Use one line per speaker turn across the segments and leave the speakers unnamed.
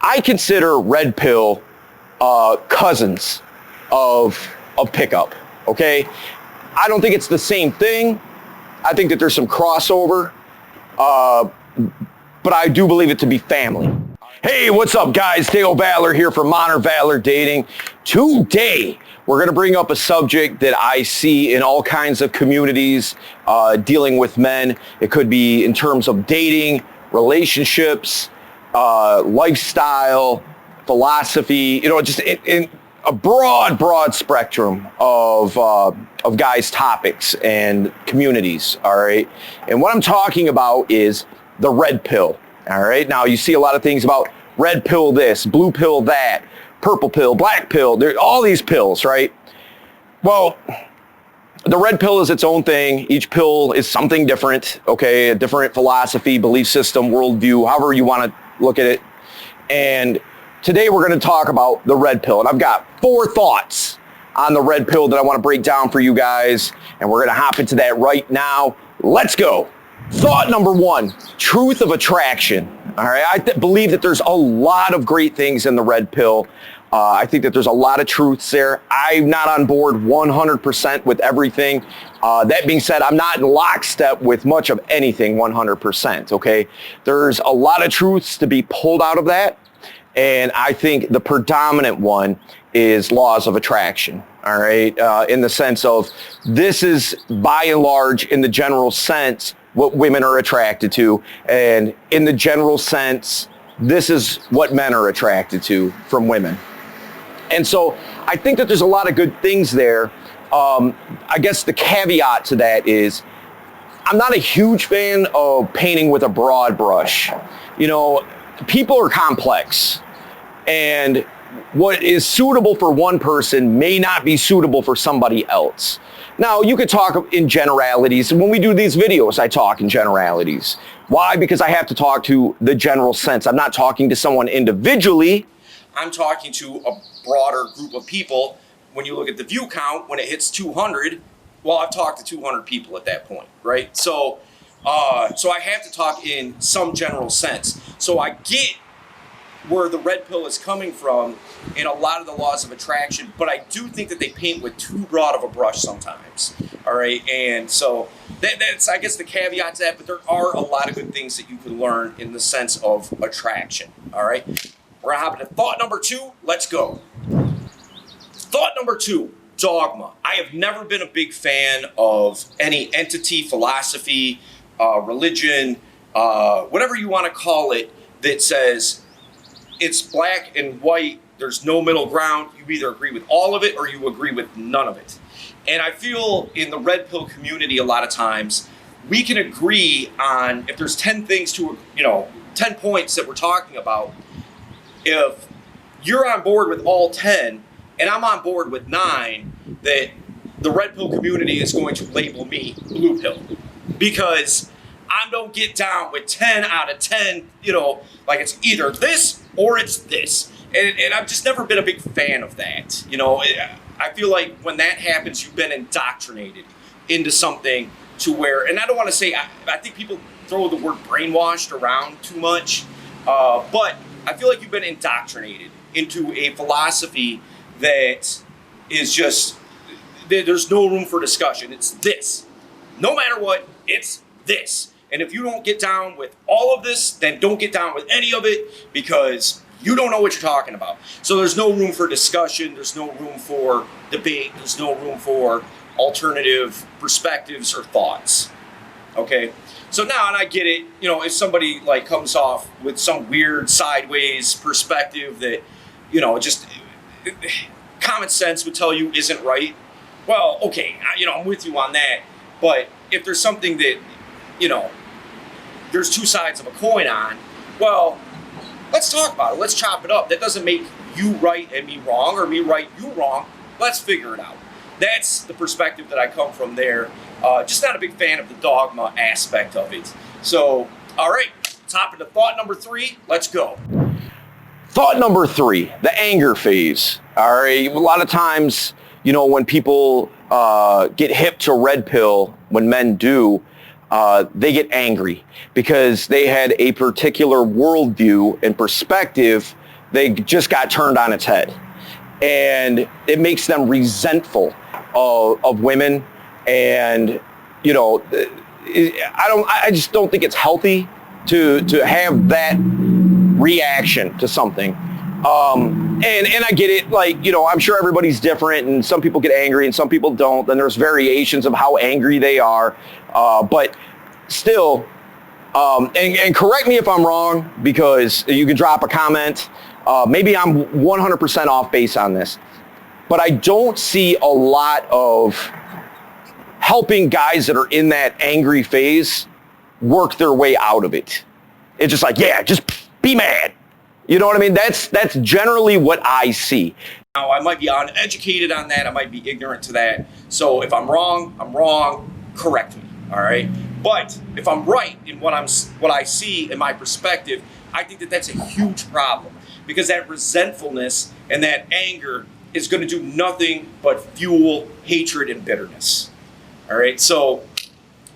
I consider red pill cousins of pickup, okay? I don't think it's the same thing. I think that there's some crossover, but I do believe it to be family. Hey, what's up, guys? Dale Valor here from Modern Valor Dating. Today, we're going to bring up a subject that I see in all kinds of communities dealing with men. It could be in terms of dating, relationships, lifestyle, philosophy, just in a broad spectrum of guys' topics and communities, all right? And what I'm talking about is the red pill, all right? Now, you see a lot of things about red pill this, blue pill that, purple pill, black pill, there all these pills, right? Well, the red pill is its own thing. Each pill is something different, okay? A different philosophy, belief system, worldview, however you want to look at it. And today we're going to talk about the red pill. And I've got 4 thoughts on the red pill that I want to break down for you guys. And we're going to hop into that right now. Let's go. Thought number 1, truth of attraction. All right, I believe that there's a lot of great things in the red pill. I think that there's a lot of truths there. I'm not on board 100% with everything. That being said, I'm not in lockstep with much of anything 100%, okay? There's a lot of truths to be pulled out of that. And I think the predominant one is laws of attraction, all right? In the sense of this is by and large, in the general sense, what women are attracted to. And in the general sense, this is what men are attracted to from women. And so I think that there's a lot of good things there. I guess the caveat to that is I'm not a huge fan of painting with a broad brush. People are complex, and what is suitable for one person may not be suitable for somebody else. Now, you could talk in generalities. When we do these videos, I talk in generalities. Why? Because I have to talk to the general sense. I'm not talking to someone individually. I'm talking to a broader group of people. When you look at the view count, when it hits 200, well, I've talked to 200 people at that point, right? So I have to talk in some general sense. So I get where the red pill is coming from in a lot of the laws of attraction, but I do think that they paint with too broad of a brush sometimes, all right? And so that's, I guess, the caveat to that, but there are a lot of good things that you can learn in the sense of attraction, all right? We're gonna hop into thought number 2, let's go. Thought number 2, dogma. I have never been a big fan of any entity, philosophy, religion, whatever you wanna call it, that says, it's black and white, there's no middle ground. You either agree with all of it or you agree with none of it. And I feel in the red pill community a lot of times, we can agree on, if there's 10 things 10 points that we're talking about, if you're on board with all 10 and I'm on board with 9, that the red pill community is going to label me blue pill. Because I don't get down with 10 out of 10, like it's either this or it's this. And I've just never been a big fan of that. I feel like when that happens, you've been indoctrinated into something to where, and I don't want to say, I think people throw the word brainwashed around too much, but I feel like you've been indoctrinated into a philosophy that is just, there's no room for discussion. It's this. No matter what, it's this. And if you don't get down with all of this, then don't get down with any of it because you don't know what you're talking about. So there's no room for discussion. There's no room for debate. There's no room for alternative perspectives or thoughts. Okay? So now, and I get it, if somebody comes off with some weird sideways perspective that, just common sense would tell you isn't right. Well, okay, I'm with you on that. But if there's something that, there's 2 sides of a coin on, well, let's talk about it. Let's chop it up. That doesn't make you right and me wrong, or me right, you wrong. Let's figure it out. That's the perspective that I come from there. Just not a big fan of the dogma aspect of it. So, all right, top into thought number 3. Let's go. Thought number 3, the anger phase. All right, a lot of times, when people get hip to red pill, when men do, they get angry because they had a particular worldview and perspective they just got turned on its head. And it makes them resentful of women. And, you know, I just don't think it's healthy to have that reaction to something. And I get it, like, you know, I'm sure everybody's different and some people get angry and some people don't. Then there's variations of how angry they are. But still, and correct me if I'm wrong, because you can drop a comment. Maybe I'm 100% off base on this, but I don't see a lot of helping guys that are in that angry phase work their way out of it. It's just like, yeah, just be mad. You know what I mean? That's generally what I see.
Now, I might be uneducated on that. I might be ignorant to that. So if I'm wrong, correct me, all right? But if I'm right in what I see in my perspective, I think that that's a huge problem, because that resentfulness and that anger is going to do nothing but fuel hatred and bitterness. All right, so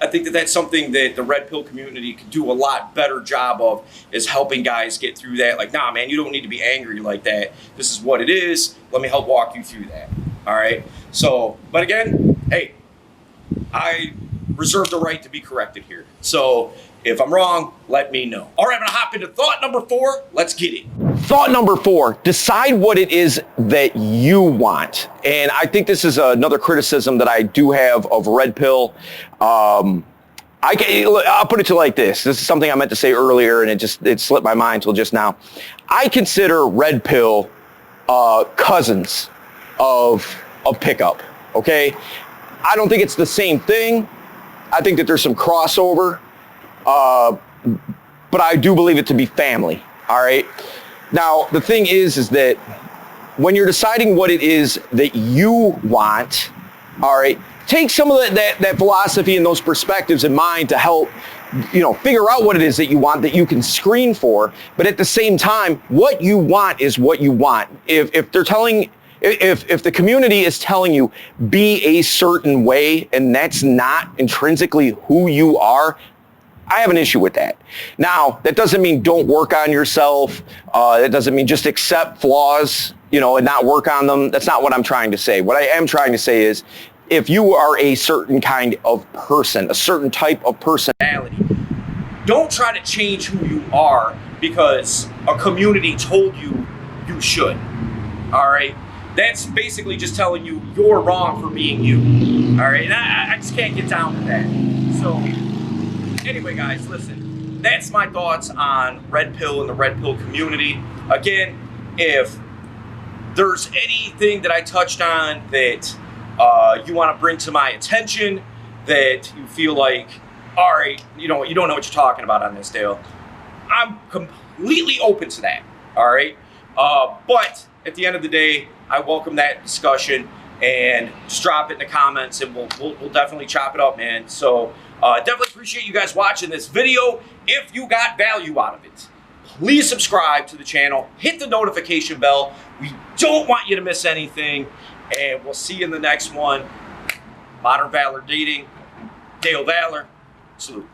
I think that that's something that the red pill community can do a lot better job of, is helping guys get through that. Like, nah, man, you don't need to be angry like that. This is what it is. Let me help walk you through that. All right, so, but again, hey, I reserve the right to be corrected here. So if I'm wrong, let me know. All right, I'm gonna hop into thought number 4. Let's get it.
Thought number 4, decide what it is that you want. And I think this is another criticism that I do have of red pill. I'll put it to like this. This is something I meant to say earlier and it slipped my mind till just now. I consider red pill cousins of pickup, okay? I don't think it's the same thing. I think that there's some crossover, but I do believe it to be family, all right? Now, the thing is that when you're deciding what it is that you want, all right, take some of that philosophy and those perspectives in mind to help, you know, figure out what it is that you want, that you can screen for. But at the same time, what you want is what you want. If they're telling, if the community is telling you be a certain way and that's not intrinsically who you are, I have an issue with that. Now, that doesn't mean don't work on yourself. That doesn't mean just accept flaws, you know, and not work on them. That's not what I'm trying to say. What I am trying to say is, if you are a certain kind of person, a certain type of personality,
don't try to change who you are because a community told you you should. All right? That's basically just telling you you're wrong for being you. All right? And I just can't get down with that. So anyway, guys, listen, that's my thoughts on red pill and the red pill community. Again, if there's anything that I touched on that you want to bring to my attention, that you feel like, all right, you don't know what you're talking about on this, Dale, I'm completely open to that, all right? But at the end of the day, I welcome that discussion, and just drop it in the comments and we'll definitely chop it up, man. So definitely appreciate you guys watching this video. If you got value out of it, please subscribe to the channel, hit the notification bell. We don't want you to miss anything, and we'll see you in the next one. Modern Valor Dating, Dale Valor, salute.